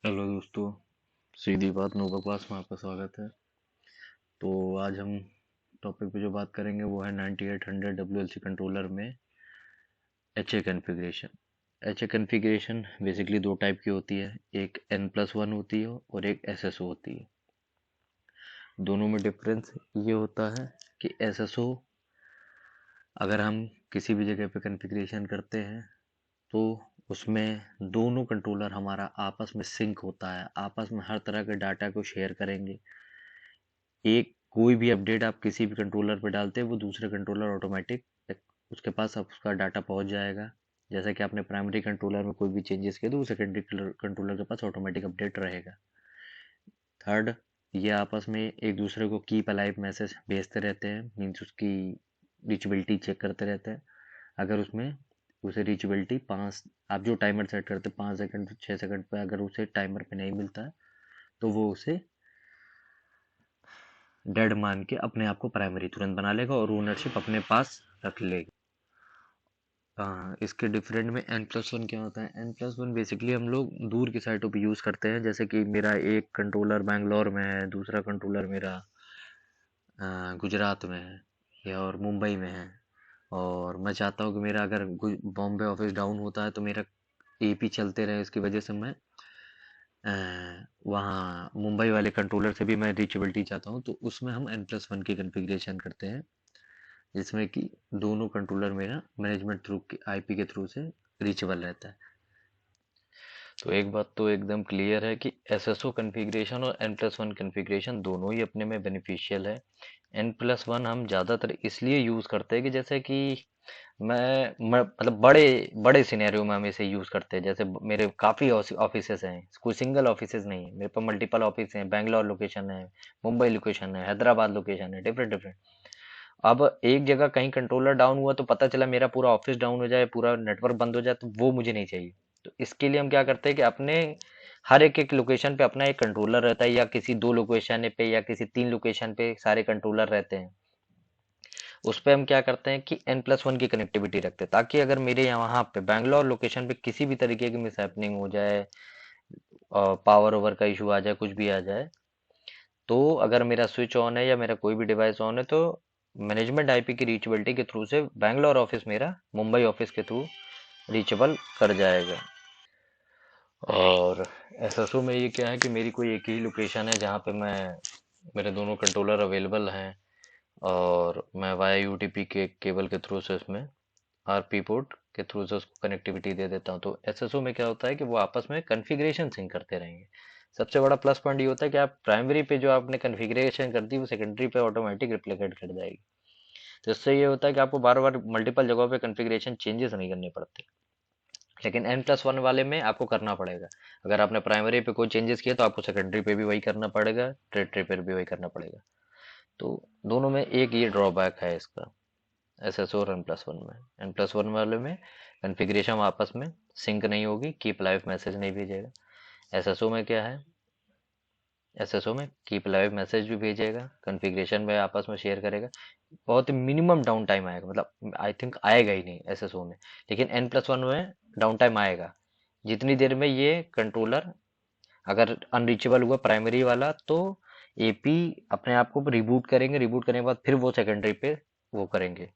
Hello दोस्तों। सीधी बात no बकवास में आपका स्वागत है। तो आज हम टॉपिक पे जो बात करेंगे वो है 9800 WLC कंट्रोलर में H A configuration. H A configuration basically दो टाइप की होती है, एक N+1 होती है और एक SSO होती है। दोनों में डिफरेंस ये होता है कि SSO अगर हम किसी भी जगह पे कन्फिग्रेशन करते हैं तो उसमें दोनों कंट्रोलर हमारा आपस में सिंक होता है, आपस में हर तरह के डाटा को शेयर करेंगे। एक कोई भी अपडेट आप किसी भी कंट्रोलर पे डालते हैं वो दूसरे कंट्रोलर ऑटोमेटिक उसके पास अब उसका डाटा पहुंच जाएगा। जैसा कि आपने प्राइमरी कंट्रोलर में कोई भी चेंजेस किए तो वो सेकेंडरी कंट्रोलर के पास ऑटोमेटिक अपडेट रहेगा। थर्ड, ये आपस में एक दूसरे को कीप अलाइव मैसेज भेजते रहते हैं, मीन्स उसकी रीचेबिलिटी चेक करते रहते हैं। अगर उसमें उसे रीचेबिलिटी 5, आप जो टाइमर सेट करते हैं 5 सेकंड 6 सेकंड पे, अगर उसे टाइमर पे नहीं मिलता है तो वो उसे डेड मान के अपने आप को प्राइमरी तुरंत बना लेगा और ओनरशिप अपने पास रख लेगा। हाँ, इसके डिफरेंट में N+1 क्या होता है। N+1 बेसिकली हम लोग दूर की साइटों पे यूज़ करते हैं, जैसे कि मेरा एक कंट्रोलर बैंगलोर में है, दूसरा कंट्रोलर मेरा गुजरात में है या और मुंबई में है। और मैं चाहता हूँ कि मेरा अगर बॉम्बे ऑफिस डाउन होता है तो मेरा एपी चलते रहे, इसकी वजह से मैं वहाँ मुंबई वाले कंट्रोलर से भी मैं रीचेबिलिटी चाहता हूँ, तो उसमें हम N+1 की कन्फिग्रेशन करते हैं, जिसमें कि दोनों कंट्रोलर मेरा मैनेजमेंट थ्रू के आईपी के थ्रू से रीचेबल रहता है। तो एक बात तो एकदम क्लियर है कि एसएसओ कन्फिग्रेशन और N+1 कन्फिग्रेशन दोनों ही अपने में बेनिफिशियल है। N+1 हम ज़्यादातर इसलिए यूज़ करते हैं कि जैसे कि मैं मतलब बड़े बड़े सिनेरियो में हम इसे यूज़ करते हैं। जैसे मेरे काफ़ी ऑफिसेस हैं, कोई सिंगल ऑफिसेस नहीं है, मेरे पास मल्टीपल ऑफिस हैं, बैंगलोर लोकेशन है, मुंबई लोकेशन है, हैदराबाद लोकेशन है, डिफरेंट डिफरेंट। अब एक जगह कहीं कंट्रोलर डाउन हुआ तो पता चला मेरा पूरा ऑफिस डाउन हो जाए, पूरा नेटवर्क बंद हो जाए, तो वो मुझे नहीं चाहिए। तो इसके लिए हम क्या करते हैं कि अपने हर एक एक लोकेशन पे अपना एक कंट्रोलर रहता है, या किसी 2 लोकेशन पे या किसी 3 लोकेशन पे सारे कंट्रोलर रहते हैं। उस पे हम क्या करते हैं कि N+1 की कनेक्टिविटी रखते हैं, ताकि अगर मेरे यहाँ पे बैंगलोर लोकेशन पे किसी भी तरीके की मिस हो जाए, पावर ओवर का इशू आ जाए, कुछ भी आ जाए, तो अगर मेरा स्विच ऑन है या मेरा कोई भी डिवाइस ऑन है तो मैनेजमेंट आईपी की रीचेबिलिटी के थ्रू से बैंगलोर ऑफिस मेरा मुंबई ऑफिस के थ्रू रीचेबल कर जाएगा। और एसएसओ में ये क्या है कि मेरी कोई एक ही लोकेशन है जहाँ पे मेरे दोनों कंट्रोलर अवेलेबल हैं, और मैं वाया यूटीपी के केबल के थ्रू से उसमें आरपी पोर्ट के थ्रू से उसको कनेक्टिविटी दे देता हूँ। तो एसएसओ में क्या होता है कि वो आपस में कन्फिग्रेशन सिंक करते रहेंगे। सबसे बड़ा प्लस पॉइंट ये होता है कि आप प्राइमरी पे जो आपने कन्फिग्रेशन कर दी वो सेकेंडरी पे ऑटोमेटिक रिप्लिकेट कर जाएगी। तो इससे ये होता है कि आपको बार बार मल्टीपल जगहों पे कन्फिग्रेशन चेंजेस नहीं करने पड़ते। लेकिन N+1 वाले में आपको करना पड़ेगा। अगर आपने प्राइमरी पे कोई चेंजेस किया तो आपको सेकेंडरी पे भी वही करना पड़ेगा, टेरिटरी पे भी वही करना पड़ेगा। तो दोनों में एक ये ड्रॉबैक है इसका, एसएसओ और N+1 में। N+1 वाले में कन्फिग्रेशन आपस में सिंक नहीं होगी, कीप लाइव मैसेज नहीं भेजेगा। एसएसओ में क्या है, एसएसओ में कीप लाइव मैसेज भी भेजेगा, कन्फिग्रेशन में आपस में शेयर करेगा। बहुत मिनिमम डाउन टाइम आएगा, मतलब आई थिंक आएगा ही नहीं एसएसओ में। लेकिन N+1 में डाउन टाइम आएगा। जितनी देर में ये कंट्रोलर अगर अनरीचेबल हुआ प्राइमरी वाला, तो एपी अपने आप को रिबूट करेंगे, रिबूट करने के बाद फिर वो सेकेंडरी पे वो करेंगे,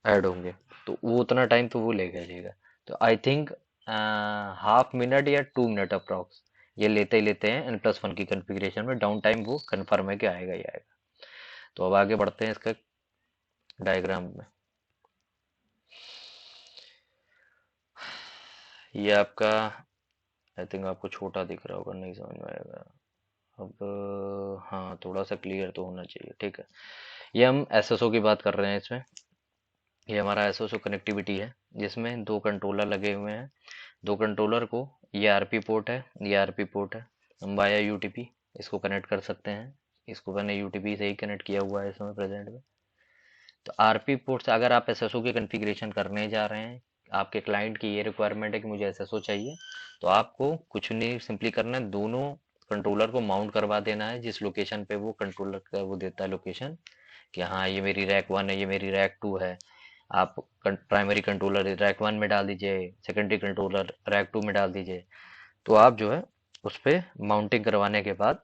ऐड होंगे। तो वो उतना टाइम तो वो लेगा। तो आई थिंक हाफ मिनट या 2 मिनट अप्रॉक्स ये लेते ही लेते हैं। N+1 की कॉन्फ़िगरेशन में डाउन टाइम वो कन्फर्म है कि आएगा ही आएगा। तो अब आगे बढ़ते हैं इसका डायग्राम में। ये आपका आई थिंक आपको छोटा दिख रहा होगा, नहीं समझ में आएगा। अब हाँ, थोड़ा सा क्लियर तो होना चाहिए, ठीक है। ये हम एसएसओ की बात कर रहे हैं इसमें। ये हमारा एसएसओ कनेक्टिविटी है, जिसमें 2 कंट्रोलर लगे हुए हैं। 2 कंट्रोलर को, ये आरपी पोर्ट है, ये आरपी पोर्ट है, हम वाया यूटीपी इसको कनेक्ट कर सकते हैं। इसको मैंने यूटीपी से ही कनेक्ट किया हुआ है इस समय प्रेजेंट में। तो आरपी पोर्ट से अगर आप एसएसओ की कॉन्फ़िगरेशन करने जा रहे हैं, आपके क्लाइंट की ये रिक्वायरमेंट है कि मुझे एसएसओ चाहिए, तो आपको कुछ नहीं, सिंपली करना है, दोनों कंट्रोलर को माउंट करवा देना है जिस लोकेशन पे वो कंट्रोलर का वो देता है लोकेशन, कि हाँ ये मेरी रैक 1 है, ये मेरी रैक 2 है। आप प्राइमरी कंट्रोलर रैक 1 में डाल दीजिए, सेकेंडरी कंट्रोलर रैक 2 में डाल दीजिए। तो आप जो है उस पे माउंटिंग करवाने के बाद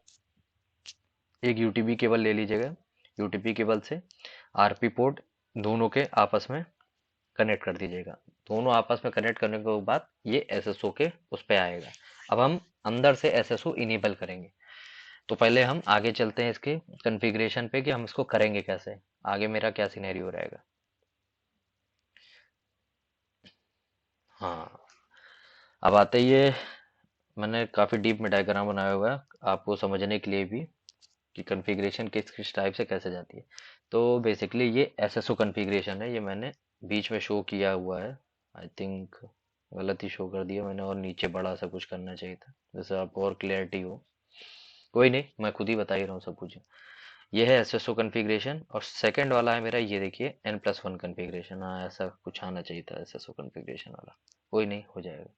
एक यूटीपी केबल ले लीजिएगा। यूटीपी केबल से आरपी पोर्ट दोनों के आपस में कनेक्ट कर दीजिएगा। दोनों आपस में कनेक्ट करने के बाद ये एसएसओ के उस पे आएगा। अब हम अंदर से एसएसओ इनेबल करेंगे। तो पहले हम आगे चलते हैं इसके कॉन्फ़िगरेशन पे कि हम इसको करेंगे कैसे, आगे मेरा क्या सिनेरियो रहेगा। हाँ, अब आते ही ये मैंने काफी डीप में डायग्राम बनाया हुआ है आपको समझने के लिए भी कि कॉन्फ़िगरेशन किस किस टाइप से कैसे जाती है। तो बेसिकली ये एसएसओ कॉन्फ़िगरेशन है, ये मैंने बीच में शो किया हुआ है। आई थिंक गलत ही शो कर दिया मैंने, और नीचे बड़ा सा कुछ करना चाहिए था जैसे आपको और क्लियरिटी हो। कोई नहीं, मैं खुद ही बता ही रहा हूँ सब कुछ। ये है एसएसओ कॉन्फ़िगरेशन, और सेकंड वाला है मेरा, ये देखिए N+1 कॉन्फ़िगरेशन। हाँ, ऐसा कुछ आना चाहिए था एसएसओ कॉन्फ़िगरेशन वाला। कोई नहीं, हो जाएगा।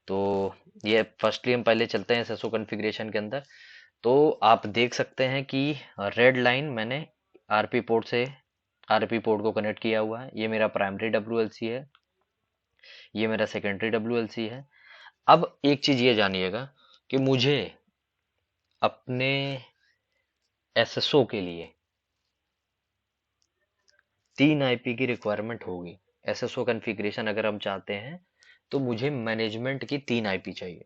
तो ये फर्स्टली हम पहले चलते हैं एसएसओ कॉन्फ़िगरेशन के अंदर। तो आप देख सकते हैं कि रेड लाइन मैंने आरपी पोर्ट से आरपी पोर्ट को कनेक्ट किया हुआ है। ये मेरा प्राइमरी डब्ल्यूएलसी है, ये मेरा सेकेंडरी डब्ल्यूएलसी है। अब एक चीज ये जानिएगा कि मुझे अपने एसएसओ के लिए 3 आईपी की रिक्वायरमेंट होगी। एसएसओ कॉन्फ़िगरेशन अगर हम चाहते हैं तो मुझे मैनेजमेंट की 3 आईपी चाहिए,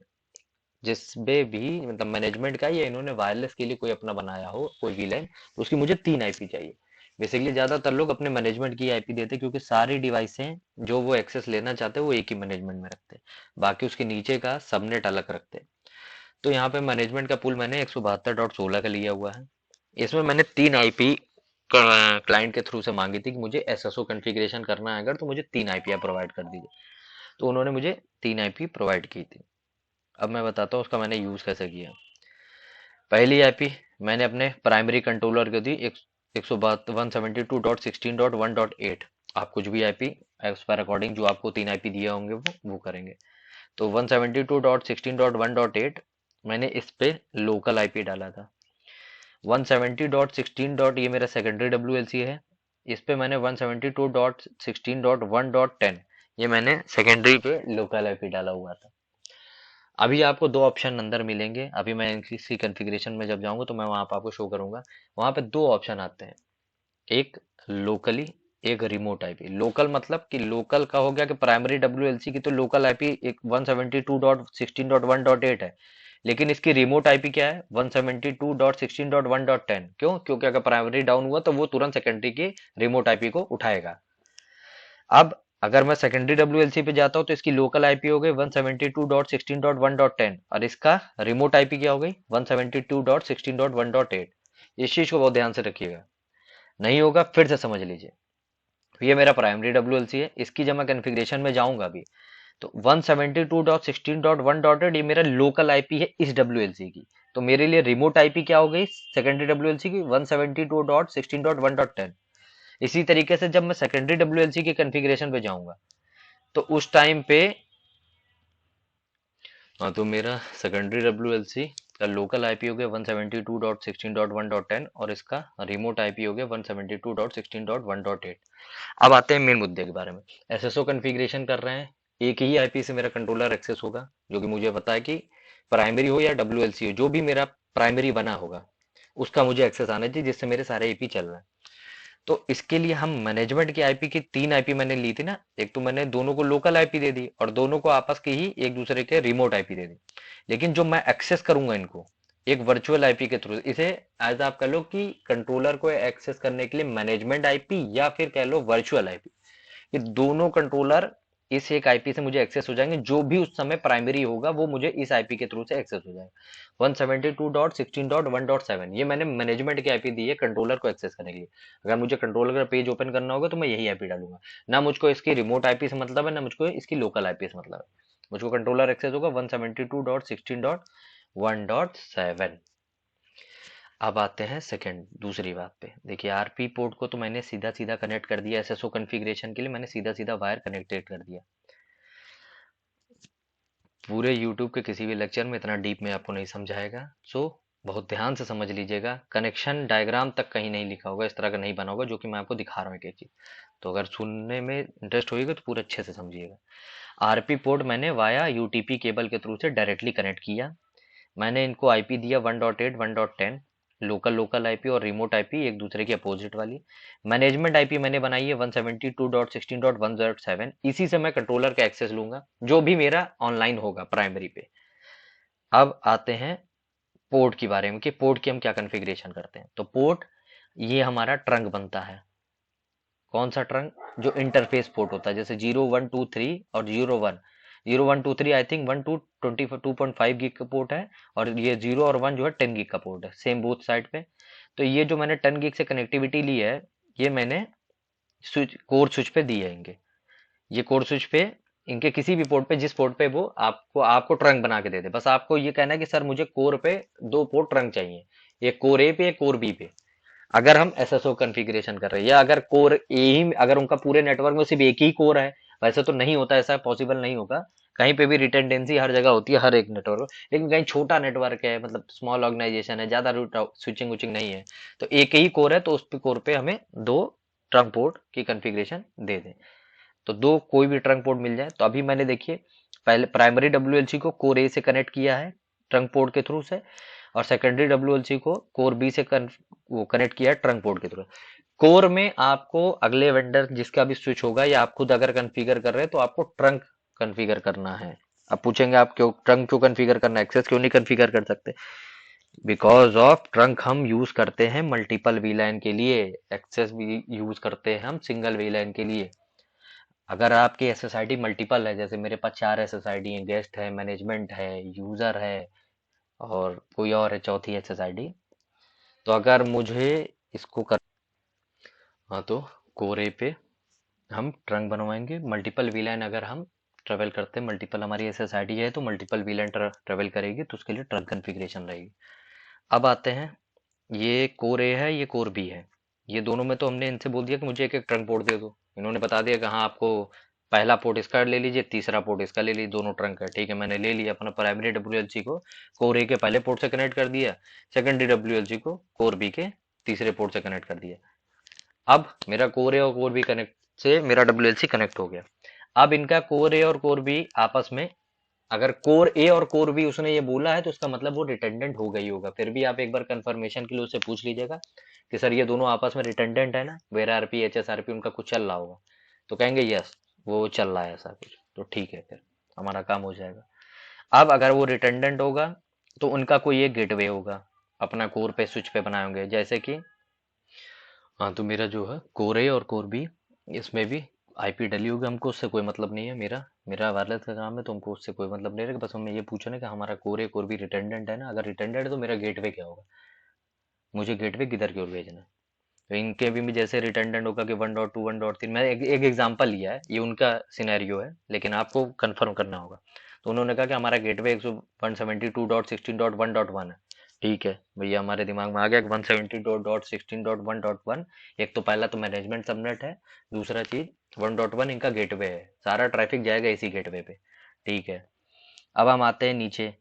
जिसमें भी मतलब मैनेजमेंट का या इन्होंने वायरलेस के लिए कोई अपना बनाया हो कोई वीलैन, तो उसकी मुझे 3 आईपी चाहिए। बेसिकली ज्यादातर लोग अपने मैनेजमेंट की आईपी देते हैं, क्योंकि सारी डिवाइसें जो वो एक्सेस लेना चाहते हैं वो एक ही मैनेजमेंट में रखते हैं, बाकी उसके नीचे का सबनेट अलग रखते हैं। तो यहाँ पे मैनेजमेंट का पूल मैंने 172.16 का लिया हुआ है। इसमें मैंने 3 आईपी क्लाइंट के थ्रू से मांगी थी कि मुझे एसएसओ कॉन्फ़िगरेशन करना है अगर, तो मुझे 3 आईपी आप प्रोवाइड कर दीजिए। तो उन्होंने मुझे 3 आईपी प्रोवाइड की थी। अब मैं बताता हूँ उसका मैंने यूज कैसे किया। पहली आईपी मैंने अपने प्राइमरी कंट्रोलर को दी 172.168। आप कुछ भी आईपी उस पर अकॉर्डिंग जो आपको 3 आईपी दिए होंगे वो करेंगे। तो 172.16.1.8 मैंने इस पे लोकल आईपी डाला था। 170.16. ये मेरा सेकेंडरी डब्ल्यूएलसी है, इस पे मैंने 172.16.1.10 ये मैंने सेकेंडरी पे लोकल आईपी डाला हुआ था। अभी आपको दो ऑप्शन अंदर मिलेंगे, अभी मैं इसी कॉन्फ़िगरेशन में जब जाऊंगा तो मैं वहां पर आपको शो करूंगा। वहां पे दो ऑप्शन आते हैं, एक लोकली, एक रिमोट आईपी। लोकल मतलब कि लोकल का हो गया कि प्राइमरी डब्ल्यूएलसी की तो लोकल आईपी एक 172.16.1.8 है, लेकिन इसकी रिमोट आईपी क्या है 172.16.1.10। क्यों? क्योंकि अगर प्राइमरी डाउन हुआ तो वो तुरंत सेकेंडरी की रिमोट आईपी को उठाएगा। अब अगर मैं सेकेंडरी डब्ल्यूएलसी पे जाता हूँ तो इसकी लोकल आईपी हो गई 172.16.1.10, और इसका रिमोट आईपी क्या हो गई 172.16.1.8। इस चीज को बहुत ध्यान से रखिएगा, नहीं होगा फिर से समझ लीजिए। तो ये मेरा प्राइमरी डब्ल्यूएलसी है, इसकी जब मैं कॉन्फ़िगरेशन में जाऊंगा अभी, तो 172.16.1.8 ये मेरा लोकल आईपी है इस डब्ल्यूएलसी की। तो मेरे लिए रिमोट आईपी क्या हो गई सेकेंडरी डब्ल्यूएलसी की 172.16.1.10। इसी तरीके से जब मैं सेकेंडरी डब्ल्यूएलसी के कॉन्फ़िगरेशन पे जाऊंगा तो उस टाइम पे हाँ, तो मेरा सेकेंडरी डब्ल्यूएलसी का लोकल आईपी हो गया 172.16.1.10, और इसका रिमोट आईपी हो गया 172.16.1.8। अब आते हैं मेन मुद्दे के बारे में। एसएसओ कॉन्फ़िगरेशन कर रहे हैं, एक ही आईपी से मेरा कंट्रोलर एक्सेस होगा, जो कि मुझे पता है कि प्राइमरी हो या डब्ल्यूएलसी हो, जो भी मेरा प्राइमरी बना होगा उसका मुझे एक्सेस आना चाहिए, जिससे मेरे सारे आईपी चल रहे हैं। तो इसके लिए हम मैनेजमेंट की आईपी की 3 आईपी मैंने ली थी ना, एक तो मैंने दोनों को लोकल आईपी दे दी और दोनों को आपस की ही एक दूसरे के रिमोट आईपी दे दी। लेकिन जो मैं एक्सेस करूंगा इनको एक वर्चुअल आईपी के थ्रू, इसे एज आप कह लो कि कंट्रोलर को एक्सेस करने के लिए मैनेजमेंट आईपी या फिर कह लो वर्चुअल आईपी, ये दोनों कंट्रोलर इस एक आईपी से मुझे एक्सेस हो जाएंगे। जो भी उस समय प्राइमरी होगा वो मुझे इस आईपी के थ्रू से एक्सेस हो जाएगा। 172.16.1.7 ये मैंने मैनेजमेंट की आईपी दी है कंट्रोलर को एक्सेस करने के लिए। अगर मुझे कंट्रोलर का पेज ओपन करना होगा तो मैं यही आईपी डालूंगा। ना मुझको इसकी रिमोट आईपी से मतलब है, ना मुझको इसकी लोकल आईपी से मतलब है। मुझको कंट्रोलर एक्सेस होगा 172.16.1.7। अब आते हैं सेकंड दूसरी बात पे। देखिए आरपी पोर्ट को तो मैंने सीधा सीधा कनेक्ट कर दिया, एसएसओ कॉन्फ़िगरेशन के लिए मैंने सीधा सीधा वायर कनेक्टेड कर दिया। पूरे यूट्यूब के किसी भी लेक्चर में इतना डीप में आपको नहीं समझाएगा। सो बहुत ध्यान से समझ लीजिएगा, कनेक्शन डायग्राम तक कहीं नहीं लिखा होगा, इस तरह का नहीं बना होगा, जो कि मैं आपको दिखा रहा हूँ एक चीज। तो अगर सुनने में इंटरेस्ट होगा तो पूरा अच्छे से समझिएगा। आरपी पोर्ट मैंने वाया यूटीपी केबल के थ्रू से डायरेक्टली कनेक्ट किया। मैंने इनको आईपी दिया 1.8 1.10, लोकल लोकल आईपी और रिमोट आईपी एक दूसरे की अपोजिट वाली। मैनेजमेंट आईपी मैंने बनाई है 172.16.107। इसी से मैं कंट्रोलर का एक्सेस लूंगा जो भी मेरा ऑनलाइन होगा प्राइमरी पे। अब आते हैं पोर्ट के बारे में कि पोर्ट की हम क्या कॉन्फ़िगरेशन करते हैं। तो पोर्ट, ये हमारा ट्रंक बनता है। कौन सा ट्रंक? जो इंटरफेस पोर्ट होता है, जैसे 0 1 2 3 और 0 1। 0 1 2 3 आई थिंक 2.5 गिग का पोर्ट है, और ये 0 और 1 जो है 10 गिग का पोर्ट है, सेम बोथ साइड पे। तो ये जो मैंने 10 गिग से कनेक्टिविटी ली है, ये मैंने स्विच कोर स्विच पे दी है इनके। ये कोर स्विच पे इनके किसी भी पोर्ट पे, जिस पोर्ट पे वो आपको आपको ट्रंक बना के दे दे, बस आपको ये कहना है कि सर मुझे कोर पे 2 पोर्ट ट्रंक चाहिए, एक कोर ए पे एक कोर बी पे। अगर हम एसएसओ कॉन्फ़िगरेशन कर रहे हैं, या अगर कोर ए ही, अगर उनका पूरे नेटवर्क में सिर्फ एक ही कोर है, वैसे तो नहीं होता, ऐसा पॉसिबल नहीं होगा। कहीं पे भी रिटेंडेंसी हर जगह होती है, हर एक नेटवर्क में। लेकिन कहीं छोटा नेटवर्क है, मतलब स्मॉल ऑर्गेनाइजेशन है, ज्यादा रूट स्विचिंग उचिंग नहीं है, तो एक ही कोर है, तो उस पे कोर पे हमें 2 ट्रंक पोर्ट की कॉन्फ़िगरेशन दे दें। तो दो कोई भी ट्रंक पोर्ट मिल जाए। तो अभी मैंने देखिए, पहले प्राइमरी डब्ल्यूएलसी को कोर ए से कनेक्ट किया है ट्रंक पोर्ट के थ्रू से, और सेकेंडरी डब्ल्यूएलसी को कोर बी से वो कनेक्ट किया है ट्रंक पोर्ट के थ्रू। कोर में आपको अगले वेंडर जिसका भी स्विच होगा, या आप खुद अगर कन्फिगर कर रहे हैं, तो आपको ट्रंक कन्फिगर करना है। अब पूछेंगे आप क्यों ट्रंक क्यों कन्फिगर करना है, एक्सेस क्यों नहीं कन्फिगर कर सकते? बिकॉज ऑफ ट्रंक हम यूज करते हैं मल्टीपल वीलैन के लिए, एक्सेस भी यूज करते हैं हम सिंगल वीलैन के लिए। अगर आपकी एसएसआईडी मल्टीपल है, जैसे मेरे पास 4 एसएसआईडी है, गेस्ट है, मैनेजमेंट है, यूजर है, और कोई और है चौथी एसएसआईडी, तो अगर मुझे इसको कर, हाँ, तो कोरे पे हम ट्रंक बनवाएंगे मल्टीपल वीलैन। अगर हम ट्रेवल करते हैं, मल्टीपल हमारी एसएसआईडी है, तो मल्टीपल वीलैन ट्रेवल करेगी, तो उसके लिए ट्रंक कन्फिग्रेशन रहेगी। अब आते हैं, ये कोर ए है, ये कोर बी है। ये दोनों में तो हमने इनसे बोल दिया कि मुझे एक एक ट्रंक पोर्ट दे दो। इन्होंने बता दिया कि हाँ, आपको पहला पोर्ट इसका ले लीजिए, तीसरा पोर्ट इसका ले लीजिए, दोनों ट्रंक है। ठीक है, मैंने ले लिया अपना प्राइमरी डब्ल्यूएलसी को कोर ए के पहले पोर्ट से कनेक्ट कर दिया, सेकेंडरी डब्ल्यूएलसी को कोर बी के तीसरे पोर्ट से कनेक्ट कर दिया। अब मेरा कोर ए और कोर बी कनेक्ट से मेरा डब्ल्यूएलसी कनेक्ट हो गया। अब इनका कोर ए और कोर बी आपस में, अगर कोर ए और कोर बी उसने ये बोला है, तो उसका मतलब वो रिटेंडेंट हो गई होगा। फिर भी आप एक बार कंफर्मेशन के लिए उससे पूछ लीजिएगा कि सर ये दोनों आपस में रिटेंडेंट है ना, VRRP H S RP उनका कुछ चल रहा होगा, तो कहेंगे यस वो चल रहा है ऐसा कुछ, तो ठीक है, फिर हमारा काम हो जाएगा। अब अगर वो रिटेंडेंट होगा, तो उनका कोई एक गेटवे होगा, अपना कोर पे स्विच पे बनाए होंगे, जैसे कि, हाँ, तो मेरा जो है कोर ए और कोर बी, इसमें भी आईपी डली होगी, हमको उससे कोई मतलब नहीं है। मेरा मेरा वायरलेस का काम है, तो हमको उससे कोई मतलब नहीं रहेगा। बस हमें ये पूछना है कि हमारा core A core B redundant है ना, अगर रिटेंडेंट है तो मेरा गेटवे क्या होगा, मुझे गेटवे किधर की ओर भेजना है। तो इनके भी जैसे रिटेंडेंट होगा कि 1.2 1.3, मैं एक एग्जांपल लिया है, ये उनका सिनेरियो है, लेकिन आपको कंफर्म करना होगा। तो उन्होंने कहा कि हमारा गेटवे 172.16.1.1 है। ठीक है भैया, हमारे दिमाग में आ गया कि 172.16.1.1। एक तो पहला तो मैनेजमेंट सबनेट है, दूसरा चीज 1.1 इनका गेटवे है, सारा ट्रैफिक जाएगा इसी गेटवे पे। ठीक है, अब हम आते हैं नीचे।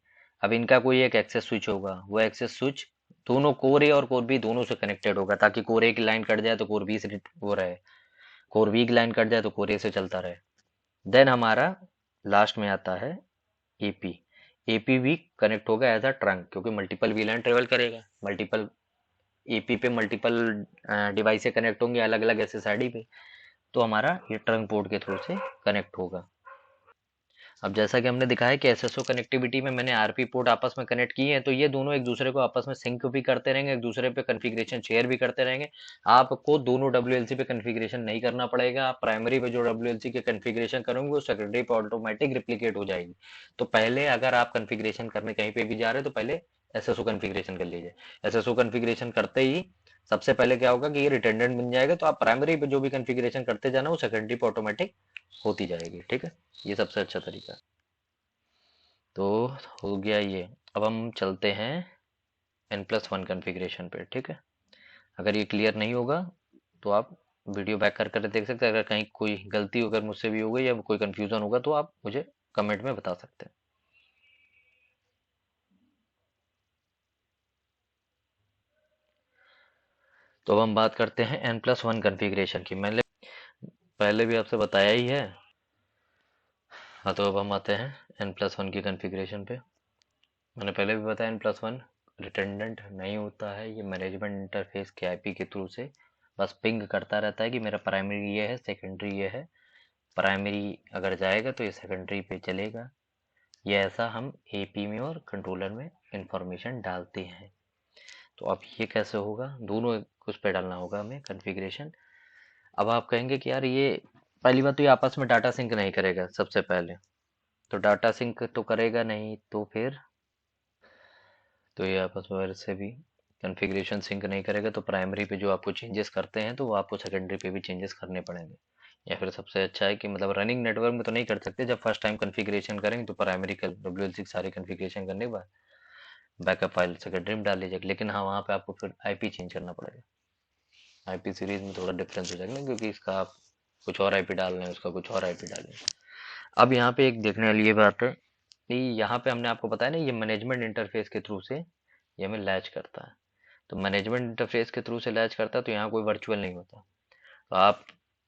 अब इनका कोई एक एक्सेस स्विच होगा, वो एक्सेस स्विच दोनों कोर ए और कोर बी दोनों से कनेक्टेड होगा, ताकि कोर ए की लाइन कट जाए तो कोर बी से वो रहे, कोर बी की लाइन कट जाए तो कोर ए से चलता रहे। देन हमारा लास्ट में आता है एपी। एपी भी कनेक्ट होगा एज अ ट्रंक, क्योंकि मल्टीपल वी लाइन ट्रेवल करेगा, मल्टीपल एपी पे मल्टीपल डिवाइस से कनेक्ट होंगे अलग अलग एसएसआईडी पे, तो हमारा ये ट्रंक पोर्ट के थ्रू से कनेक्ट होगा। अब जैसा कि हमने दिखाया कि एसएसओ कनेक्टिविटी में मैंने आरपी पोर्ट आपस में कनेक्ट किए हैं, तो ये दोनों एक दूसरे को आपस में सिंक भी करते रहेंगे, एक दूसरे पे कॉन्फ़िगरेशन शेयर भी करते रहेंगे। आपको दोनों डब्ल्यूएलसी पे कॉन्फ़िगरेशन नहीं करना पड़ेगा, आप प्राइमरी पे जो डब्ल्यूएलसी के कॉन्फ़िगरेशन करोगे वो सेकेंडरी पे ऑटोमेटिक रिप्लिकेट हो जाएगी। तो पहले अगर आप कॉन्फ़िगरेशन करने कहीं पे भी जा रहे हो, तो पहले एसएसओ कॉन्फ़िगरेशन कर लीजिए। एसएसओ कॉन्फ़िगरेशन करते ही सबसे पहले क्या होगा कि ये रिटेंडेंट बन जाएगा, तो आप प्राइमरी पे जो भी कॉन्फ़िगरेशन करते जाना वो सेकेंडरी पे ऑटोमेटिक होती जाएगी। ठीक है, ये सबसे अच्छा तरीका है। तो हो गया ये। अब हम चलते हैं N+1 कॉन्फ़िगरेशन पे। ठीक है, अगर ये क्लियर नहीं होगा तो आप वीडियो बैक कर कर देख सकते हैं। अगर कहीं कोई गलती अगर मुझसे भी हो गई या कोई कंफ्यूजन होगा, तो आप मुझे कमेंट में बता सकते हैं। तो अब हम बात करते हैं N+1 कॉन्फ़िगरेशन की। मैंने पहले भी आपसे बताया ही है। हाँ, तो अब हम आते हैं N+1 की कॉन्फ़िगरेशन पे। मैंने पहले भी बताया N+1 रिडंडेंट नहीं होता है, ये मैनेजमेंट इंटरफेस के आईपी के थ्रू से बस पिंग करता रहता है कि मेरा प्राइमरी ये है, सेकेंडरी ये है। प्राइमरी अगर जाएगा तो ये सेकेंडरी पे चलेगा। ये ऐसा हम एपी में और कंट्रोलर में इंफॉर्मेशन डालते हैं। तो अब ये कैसे होगा, दोनों उस पे डालना होगा हमें कॉन्फ़िगरेशन। अब आप कहेंगे कि यार ये पहली बात तो ये आपस में डाटा सिंक नहीं करेगा सबसे पहले। तो डाटा सिंक तो करेगा नहीं, तो फिर तो ये आपस में वैसे भी कॉन्फ़िगरेशन सिंक नहीं करेगा, तो प्राइमरी पे जो आपको चेंजेस करते हैं तो वो आपको सेकेंडरी पे भी चेंजेस करने पड़ेंगे। या फिर सबसे अच्छा है कि मतलब रनिंग नेटवर्क में तो नहीं कर सकते, जब फर्स्ट टाइम कॉन्फ़िगरेशन करेंगे तो प्राइमरी डब्ल्यूएलसी की सारी कॉन्फ़िगरेशन करने के बाद बैकअप फाइल सेकेंडरी में डाल लीजिएगा। लेकिन हाँ, वहाँ पे आपको फिर आईपी चेंज करना पड़ेगा। आईपी सीरीज में थोड़ा डिफरेंस हो जाएगा ना, क्योंकि इसका आप कुछ और आईपी डाल रहे हैं, उसका कुछ और आईपी डाल रहे हैं। अब यहाँ पे एक देखने वाली ये बात है कि यहाँ पे हमने आपको बताया ना, ये मैनेजमेंट इंटरफेस के थ्रू से ये हमें लैच करता है। तो मैनेजमेंट इंटरफेस के थ्रू से लैच करता है, तो यहाँ कोई वर्चुअल नहीं होता। तो आप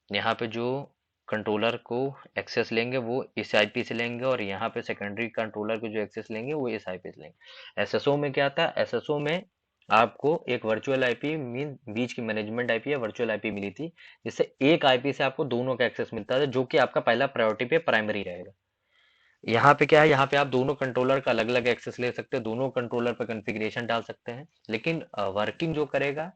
यहाँ पे जो कंट्रोलर को एक्सेस लेंगे वो इस आईपी से लेंगे, और यहाँ पे सेकेंडरी कंट्रोलर को जो एक्सेस लेंगे वो इस आईपी से लेंगे। एसएसओ में क्या था, एसएसओ में आपको एक वर्चुअल आईपी मीन बीच की मैनेजमेंट आईपी या वर्चुअल आईपी मिली थी, जिससे एक आईपी से आपको दोनों का एक्सेस मिलता था, जो कि आपका पहला प्रायोरिटी पे प्राइमरी रहेगा। यहाँ पे क्या है, यहाँ पे आप दोनों कंट्रोलर का अलग अलग एक्सेस ले सकते हैं, दोनों कंट्रोलर पे कॉन्फ़िगरेशन डाल सकते हैं, लेकिन वर्किंग जो करेगा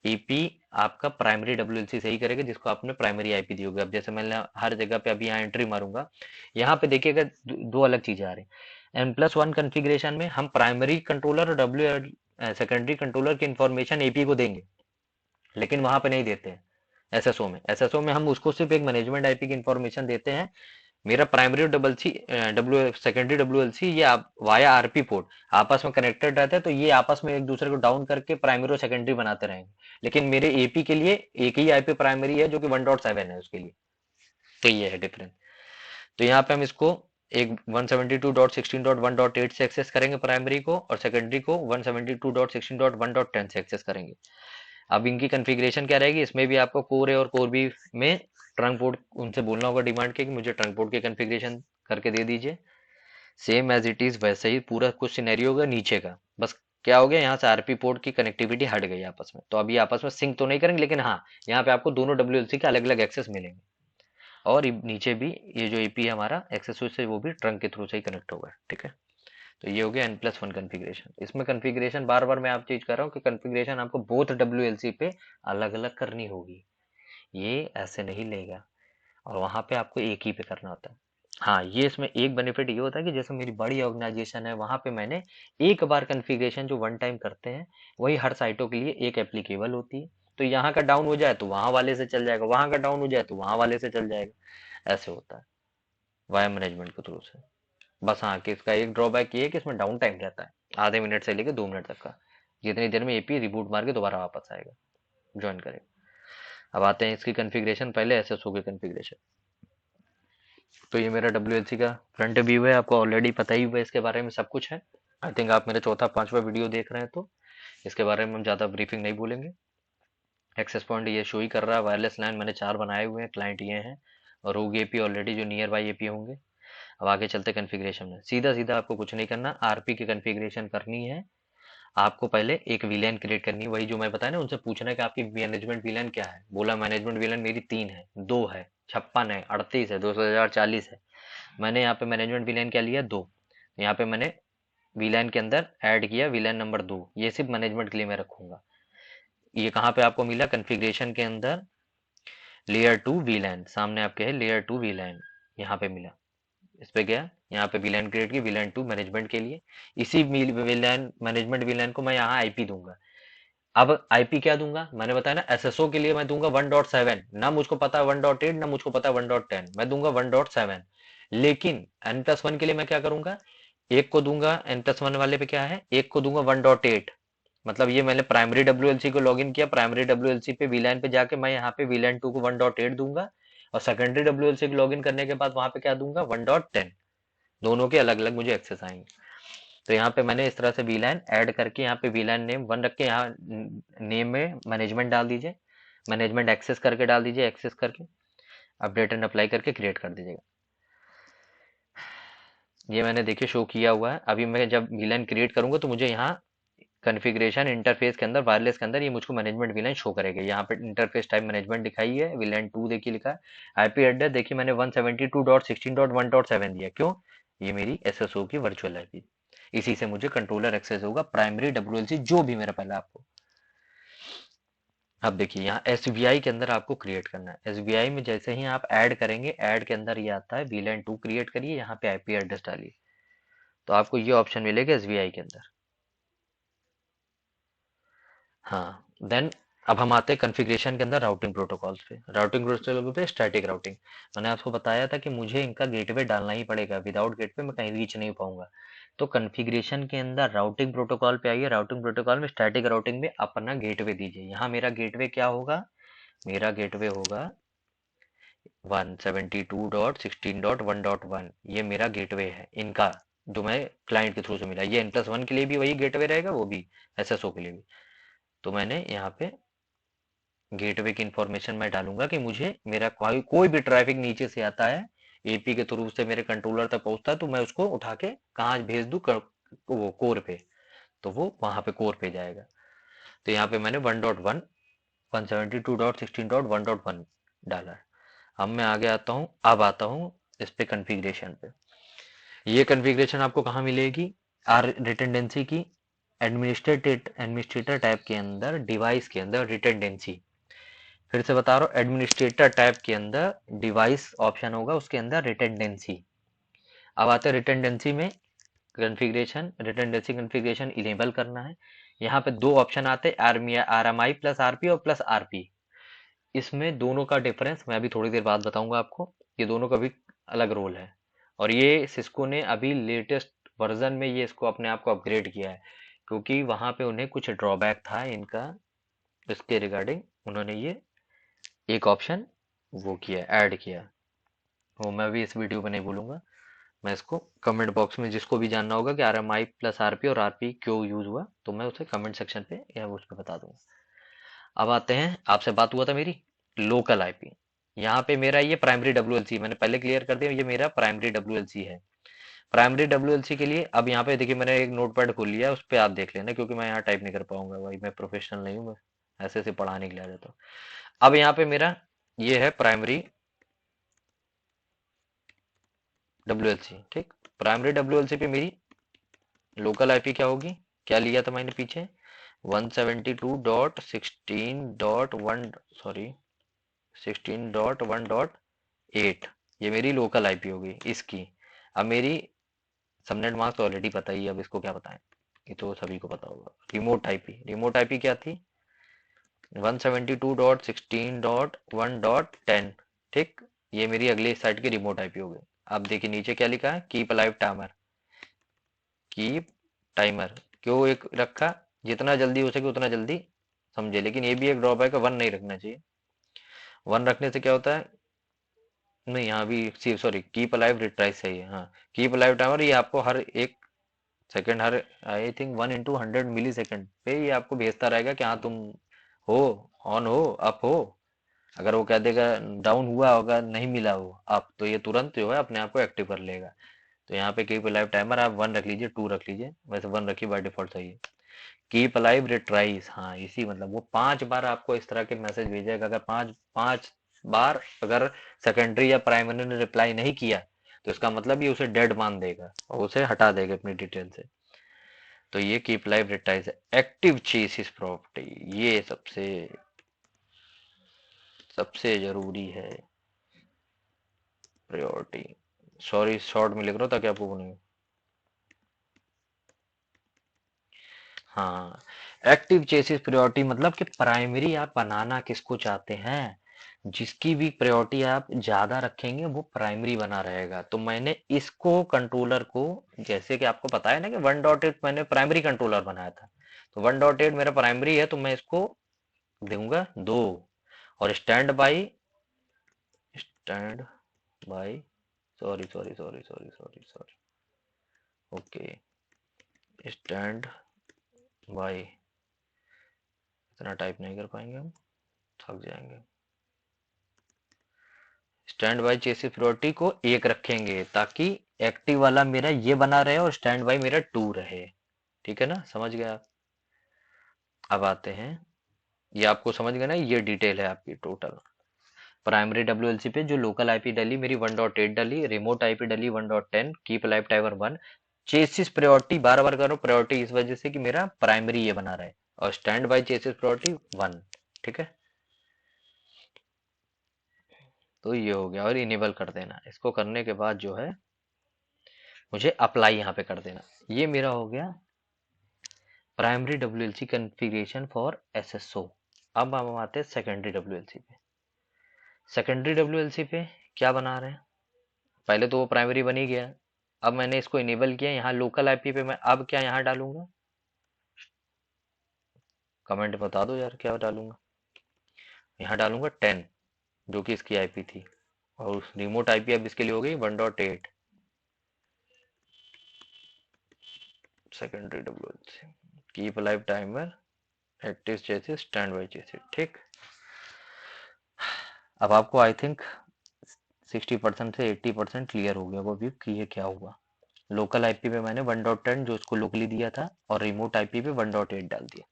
ईपी आपका प्राइमरी डब्ल्यूएलसी से ही करेगा, जिसको आपने प्राइमरी आईपी दी होगी। अब जैसे मैं हर जगह पे अभी यहाँ एंट्री मारूंगा, यहाँ पे देखिएगा दो अलग चीजें आ रही हैं। N+1 कॉन्फ़िगरेशन में हम प्राइमरी कंट्रोलर और सेकेंडरी कंट्रोलर की इंफॉर्मेशन एपी को देंगे, लेकिन वहां पे नहीं देते हैं। एसएसओ में हम उसको सिर्फ एक मैनेजमेंट आईपी की इंफॉर्मेशन देते हैं। मेरा primary double C W secondary WLC ये आप वाया आरपी पोर्ट आपस में कनेक्टेड रहते हैं, तो ये आपस में एक दूसरे को डाउन करके प्राइमरी और सेकेंडरी बनाते रहेंगे। लेकिन मेरे एपी के लिए एक ही आईपी प्राइमरी है, जो कि 1.7 है उसके लिए। तो ये है डिफरेंस। तो यहाँ पे हम इसको एक 172.16.1.8 से एक्सेस करेंगे प्राइमरी को, और सेकेंडरी को 172.16.1.10 से एक्सेस करेंगे। अब इनकी कॉन्फ़िगरेशन क्या रहेगी, इसमें भी आपको कोर ए और कोर बी में ट्रंक पोर्ट उनसे बोलना होगा डिमांड के कि मुझे ट्रंक पोर्ट की कॉन्फ़िगरेशन करके दे दीजिए। सेम एज इट इज वैसे ही पूरा कुछ सिनेरियो होगा नीचे का। बस क्या हो गया, यहाँ से आरपी पोर्ट की कनेक्टिविटी हट गई आपस में, तो अभी आपस में सिंक तो नहीं करेंगे, लेकिन हाँ, यहाँ पे आपको दोनों डब्ल्यूएलसी के अलग अलग एक्सेस मिलेंगे। और नीचे भी ये जो एपी है हमारा एक्सेस से, वो भी ट्रंक के थ्रू से ही कनेक्ट होगा। ठीक है, तो ये हो गया N+1 कॉन्फ़िगरेशन। इसमें कॉन्फ़िगरेशन बार बार मैं आप चीज कर रहा हूँ कि कॉन्फ़िगरेशन आपको बोथ डब्ल्यूएलसी पे अलग अलग करनी होगी, ये ऐसे नहीं लेगा, और वहां पे आपको एक ही पे करना होता है। हाँ, ये इसमें एक बेनिफिट ये होता है कि जैसे मेरी बड़ी ऑर्गेनाइजेशन है, वहां पे मैंने एक बार कॉन्फ़िगरेशन जो वन टाइम करते हैं वही हर साइटों के लिए एक एप्लीकेबल होती है। तो यहाँ का डाउन हो जाए तो वहां वाले से चल जाएगा, वहां का डाउन हो जाए तो वहां वाले से चल जाएगा। ऐसे होता है वाया मैनेजमेंट के थ्रू से। बस हाँ, कि इसका एक ड्रॉबैक ये है कि इसमें डाउन टाइम रहता है, आधे मिनट से लेकर 2 मिनट तक का, जितनी देर में एपी रिबूट मार के दोबारा वापस आएगा, ज्वाइन करेगा। अब आते हैं इसकी कॉन्फ़िगरेशन, पहले एसएसओ की कॉन्फ़िगरेशन। तो ये मेरा डब्ल्यूएलसी का फ्रंट व्यू है, आपको ऑलरेडी पता ही हुआ है, इसके बारे में सब कुछ है। आई थिंक आप मेरा चौथा पांचवा वीडियो देख रहे हैं, तो इसके बारे में हम ज़्यादा ब्रीफिंग नहीं बोलेंगे। एक्सेस पॉइंट ये शो ही कर रहा है, वायरलेस लैन मैंने 4 बनाए हुए हैं, क्लाइंट ये हैं, और रोग एपी ऑलरेडी जो नियर बाई एपी होंगे। अब आगे चलते कॉन्फ़िगरेशन में, सीधा सीधा आपको कुछ नहीं करना, आरपी की कॉन्फ़िगरेशन करनी है। आपको पहले एक वीलैन क्रिएट करनी है, वही जो मैं बताया ना, उनसे पूछना है कि आपकी मैनेजमेंट वीलैन क्या है। बोला मैनेजमेंट वीलैन मेरी 3 है, 2 है, 56 है, 38 है, 2040 है। मैंने यहाँ पे मैनेजमेंट वीलैन क्या लिया, 2। यहाँ पे मैंने वीलैन के अंदर ऐड किया वीलैन नंबर 2, ये सिर्फ मैनेजमेंट के लिए मैं रखूंगा। ये कहाँ पे आपको मिला, कॉन्फ़िगरेशन के अंदर लेयर 2 वीलैन, सामने आपके है लेयर 2 वीलैन, यहाँ पे मिला। इस पे गया, यहाँ पे वीलैन क्रिएट की, वीलैन 2 मैनेजमेंट के लिए। इसी वीलैन मैनेजमेंट वीलैन को मैं यहाँ आईपी दूंगा। अब आईपी क्या दूंगा, मैंने बताया ना, एसएसओ के लिए मैं दूंगा 1.7, ना मुझको पता है 1.8, ना मुझको पता है 1.10, मैं दूंगा 1.7। लेकिन N+1 के लिए मैं क्या करूंगा, एक को दूंगा, N+1 वाले पे क्या है, एक को दूंगा 1.8। मतलब ये मैंने प्राइमरी डब्ल्यूएलसी को लॉगिन किया, प्राइमरी डब्ल्यूएलसी पे वीलैन पे जाके मैं यहाँ पे वीलैन 2 को 1.8 दूंगा, और सेकेंडरी डब्ल्यूएलसी को लॉगिन करने के बाद वहां पे क्या दूंगा, 1.10। दोनों के अलग अलग मुझे एक्सेस आएंगे। तो यहाँ पे मैंने इस तरह से वीलाइन ऐड करके यहाँ पे वीलाइन नेम 1 रख के यहाँ नेम में मैनेजमेंट डाल दीजिए, मैनेजमेंट एक्सेस करके डाल दीजिए, एक्सेस करके अपडेट एंड अप्लाई करके क्रिएट कर दीजिएगा। ये मैंने देखिए शो किया हुआ है। अभी मैं जब वीलाइन क्रिएट करूंगा तो मुझे यहाँ कॉन्फ़िगरेशन इंटरफेस के अंदर, वायरलेस के अंदर ये मुझको मैनेजमेंट वीलाइन शो करेगा। यहाँ पे इंटरफेस टाइप मैनेजमेंट दिखाई है, वीलाइन 2 देखिए लिखा है। आईपी एड्रेस देखिए मैंने 172.16.1.7 दिया। क्यों? ये मेरी एसएसओ की वर्चुअल आईपी, इसी से मुझे कंट्रोलर एक्सेस होगा, प्राइमरी डब्ल्यूएलसी जो भी मेरा पहला आपको। अब देखिए यहाँ एसबीआई के अंदर आपको क्रिएट करना है। एसबीआई में जैसे ही आप ऐड करेंगे, ऐड के अंदर ये आता है वीलाइन 2 क्रिएट करिए, यहाँ पे आईपी एड्रेस डालिए, तो आपको ये ऑप्शन मिलेगा एसबीआई के अंदर। हाँ, देन अब हम आते हैं कॉन्फ़िगरेशन के अंदर राउटिंग प्रोटोकॉल्स पे। राउटिंग प्रोटोकॉल पे स्टैटिक राउटिंग। मैंने आपको बताया था कि मुझे इनका गेटवे डालना ही पड़ेगा, विदाउट गेटवे मैं कहीं रीच नहीं पाऊंगा। तो कॉन्फ़िगरेशन के अंदर राउटिंग प्रोटोकॉल पे आइए, राउटिंग प्रोटोकॉल में स्टैटिक राउटिंग में अपना गेटवे दीजिए। यहाँ मेरा गेटवे क्या होगा? मेरा गेटवे होगा 172.16.1.1। ये मेरा गेटवे है इनका, जो मैं क्लाइंट के थ्रू से मिला। ये N+1 के लिए भी वही गेटवे रहेगा, वो भी एसएसओ के लिए भी। तो मैंने यहाँ पे गेटवे की इंफॉर्मेशन मैं डालूंगा कि मुझे मेरा कोई भी ट्रैफिक नीचे से आता है, एपी के थ्रू से मेरे कंट्रोलर तक पहुंचता है, तो मैं उसको उठा के कहाँ भेज दूं? वो कोर पे, तो वो वहां पे कोर पे जाएगा। तो यहाँ पे मैंने 1.1 172.16.1.1 डाला है। अब मैं आगे आता हूँ, अब आता हूँ इस पे कॉन्फ़िगरेशन पे। ये कॉन्फ़िगरेशन आपको कहाँ मिलेगी? आर रिटेंडेंसी की एडमिनिस्ट्रेटर टैब के अंदर, डिवाइस के अंदर रिटेंडेंसी। फिर से बता रहा हूँ, एडमिनिस्ट्रेटर टैब के अंदर डिवाइस ऑप्शन होगा, उसके अंदर रिटेंडेंसी। अब आते हैं रिटेंडेंसी में कॉन्फ़िगरेशन, रिटेंडेंसी कॉन्फ़िगरेशन इनेबल करना है। यहाँ पे दो ऑप्शन आते हैं, आरएमआई प्लस आरपी और प्लस आरपी। इसमें दोनों का डिफरेंस मैं अभी थोड़ी देर बाद बताऊंगा आपको। ये दोनों का भी अलग रोल है, और ये सिस्को ने अभी लेटेस्ट वर्जन में ये इसको अपने आप को अपग्रेड किया है, क्योंकि वहां पे उन्हें कुछ ड्रॉबैक था इनका, इसके रिगार्डिंग उन्होंने ये एक ऑप्शन वो किया, ऐड किया। वो मैं भी इस वीडियो में नहीं बोलूंगा, मैं इसको कमेंट बॉक्स में जिसको भी जानना होगा कि आरएमआई प्लस आरपी और आरपी क्यों यूज हुआ, तो मैं उसे कमेंट सेक्शन पे या उस पर बता दूंगा। अब आते हैं, आपसे बात हुआ था मेरी लोकल आईपी। यहाँ पे मेरा ये प्राइमरी डब्ल्यूएलसी मैंने पहले क्लियर कर दिया, ये मेरा प्राइमरी डब्ल्यूएलसी है। प्राइमरी डब्ल्यूएलसी के लिए अब यहाँ पे देखिए मैंने एक नोटपैड खोल लिया है, उस पर आप देख लेना, क्योंकि मैं यहाँ टाइप नहीं कर पाऊंगा भाई, मैं प्रोफेशनल नहीं हूँ, मैं ऐसे से पढ़ाने के लिए आ जाता हूँ। अब यहाँ पे मेरा ये है प्राइमरी डब्ल्यूएलसी, ठीक। प्राइमरी डब्ल्यूएलसी पे मेरी लोकल आईपी क्या होगी? क्या लिया था मैंने पीछे? 172.16.1, सॉरी 16.1.8, ये मेरी लोकल आईपी होगी इसकी। अब मेरी सबनेट मास्क तो ऑलरेडी पता ही है, अब इसको क्या बताएं, ये तो सभी को पता होगा। रिमोट आईपी, रिमोट आईपी क्या थी? 172.16.1.10, ठीक। ये मेरी अगली साइट की रिमोट आईपी हो गई। अब देखिए नीचे क्या लिखा है, keep alive timer. Keep timer क्यों एक रखा? जितना जल्दी हो सके उतना जल्दी, समझे। लेकिन ये भी एक ड्रॉबैक है, 1 नहीं रखना चाहिए। 1 रखने से क्या होता है? नहीं, यहाँ भी सॉरी, कीप अलाइव रिट्राइज सही है। हाँ, कीप अलाइव टाइमर, ये आपको हर एक सेकंड, हर आई थिंक 1/100 मिली सेकंड पे ये आपको भेजता रहेगा कि हाँ तुम हो, ऑन हो, अप हो। अगर वो कह देगा डाउन हुआ होगा, नहीं मिला हो अप, तो ये तुरंत जो है अपने आप को एक्टिव कर लेगा। तो यहाँ पे कीप अलाइव टाइमर आप 1 रख लीजिए, 2 रख लीजिए, वैसे 1 रखिए बाय डिफॉल्ट सही है। कीप अलाइव रिट्राइज, हाँ इसी मतलब वो 5 बार आपको इस तरह के मैसेज भेजेगा। अगर पांच पांच बार अगर सेकेंडरी या प्राइमरी ने रिप्लाई नहीं किया, तो इसका मतलब ये उसे डेड मान देगा और उसे हटा देगा अपनी डिटेल से। तो ये कीप लाइव रिट्राइज है। एक्टिव चेसिस प्रॉपर्टी, ये सबसे सबसे जरूरी है, प्रायोरिटी। सॉरी शॉर्ट में लिख रहा हूँ ताकि आपको नहीं। हाँ, एक्टिव चेसिस प्रायोरिटी मतलब कि प्राइमरी आप बनाना किसको चाहते हैं, जिसकी भी प्रायोरिटी आप ज्यादा रखेंगे वो प्राइमरी बना रहेगा। तो मैंने इसको कंट्रोलर को, जैसे कि आपको पता है ना कि 1.8 मैंने प्राइमरी कंट्रोलर बनाया था, तो 1.8 मेरा प्राइमरी है, तो मैं इसको दूंगा 2। और stand by, sorry sorry sorry sorry sorry sorry, okay, stand by, इतना टाइप नहीं कर पाएंगे हम, थक जाएंगे। स्टैंड बाई चेसिस प्रायोरिटी को 1 रखेंगे ताकि एक्टिव वाला मेरा ये बना रहे और स्टैंड बाई मेरा 2 रहे। ठीक है ना, समझ गए आप। अब आते हैं, ये आपको समझ गए ना, ये डिटेल है आपकी टोटल। प्राइमरी डब्ल्यूएलसी पे जो लोकल आईपी डली मेरी 1.8 डली, रिमोट आईपी डली 1.10, keep life timer 1, chassis priority बार बार करो प्रायोरिटी इस वजह से कि मेरा प्राइमरी ये बना रहा है, और स्टैंड बाई चेसिस प्रायोरिटी 1। ठीक है, तो ये हो गया, और इनेबल कर देना। इसको करने के बाद जो है मुझे अप्लाई यहाँ पे कर देना। ये मेरा हो गया प्राइमरी डब्ल्यूएलसी कॉन्फ़िगरेशन फॉर एसएसओ। अब हम आते हैं सेकेंडरी डब्ल्यूएलसी पे। सेकेंडरी डब्ल्यूएलसी पे क्या बना रहे हैं, पहले तो वो प्राइमरी बन ही गया। अब मैंने इसको इनेबल किया, यहाँ लोकल आईपी पे मैं अब क्या यहाँ डालूंगा, कमेंट बता दो यार क्या डालूंगा। यहाँ डालूंगा 10 जो कि इसकी आईपी थी, और उस रिमोट आईपी अब इसके लिए हो गई 1.8 secondary WLC, keep live timer active chassis standby chassis. ठीक, अब आपको आई थिंक 60% से 80% क्लियर हो गया वो भी कि ये क्या हुआ। लोकल आईपी पे मैंने 1.10 जो इसको लोकली दिया था, और रिमोट आईपी पे 1.8 डाल दिया।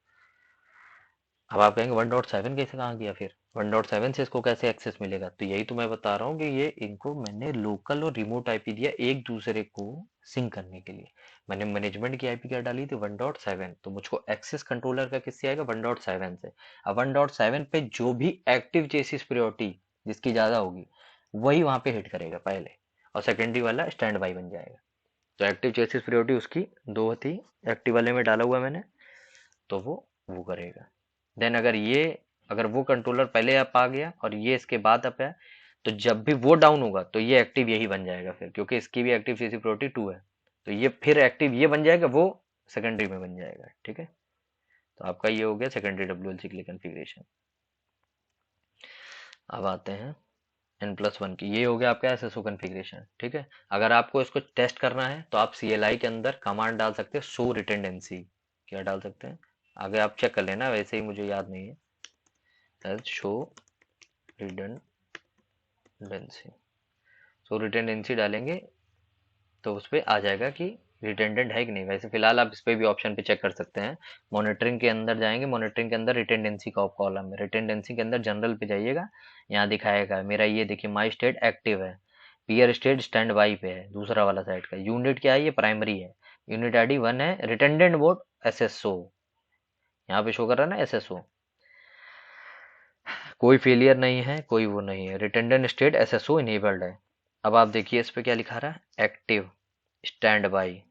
अब आप कहेंगे 1.7 कैसे कहाँ गया, फिर 1.7 से इसको कैसे एक्सेस मिलेगा, तो यही तो मैं बता रहा हूँ कि ये इनको मैंने लोकल और रिमोट आईपी दिया एक दूसरे को सिंक करने के लिए। मैंने मैनेजमेंट की आईपी क्या डाली थी 1.7, तो मुझको एक्सेस कंट्रोलर का किससे आएगा 1.7 से। अब 1.7 पे जो भी एक्टिव चेसिस प्रायोरिटी जिसकी ज्यादा होगी वही वहां पे हिट करेगा पहले, और सेकेंडरी वाला स्टैंड बाई बन जाएगा। तो एक्टिव चेसिस प्रायोरिटी उसकी 2 थी, एक्टिव वाले में डाला हुआ मैंने, तो वो करेगा। देन अगर वो कंट्रोलर पहले अप आ गया और ये इसके बाद अप है, तो जब भी वो डाउन होगा तो ये एक्टिव यही बन जाएगा फिर, क्योंकि इसकी भी एक्टिव सीसी प्रायोरिटी 2 है, तो ये फिर एक्टिव ये बन जाएगा, वो सेकेंडरी में बन जाएगा। ठीक है, तो आपका ये हो गया सेकेंडरी डब्ल्यूएलसी के लिए कॉन्फ़िगरेशन। अब आते हैं N+1 की, ये हो गया आपका एसएसओ कॉन्फ़िगरेशन। ठीक है, अगर आपको इसको टेस्ट करना है तो आप CLI के अंदर कमांड डाल सकते हैं शो रिटेंडेंसी। क्या डाल सकते हैं, आगे आप चेक कर लेना, वैसे ही मुझे याद नहीं है। शो रिटेंडेंसी, सो रिटेंडेंसी डालेंगे तो उस पर आ जाएगा कि रिटेंडेंट है कि नहीं। वैसे फिलहाल आप इस पे भी ऑप्शन पे चेक कर सकते हैं। मॉनिटरिंग के अंदर जाएंगे, मॉनिटरिंग के अंदर रिटेंडेंसी का कॉलम है, रिटेंडेंसी के अंदर जनरल पे जाइएगा, यहाँ दिखाएगा मेरा ये देखिए माई स्टेट एक्टिव है, पीयर स्टेट स्टैंड बाई पे है, दूसरा वाला साइड का यूनिट क्या है, ये प्राइमरी है, यूनिट आईडी 1 है, रिटेंडेंट मोड एसएसओ, यहाँ पे शो कर रहा है ना एसएसओ, कोई फेलियर नहीं है, कोई वो नहीं है, रिटेंडेंट स्टेट एसएसओ इनेबल्ड है। अब आप देखिए इस पे क्या लिखा रहा है, एक्टिव स्टैंड बाई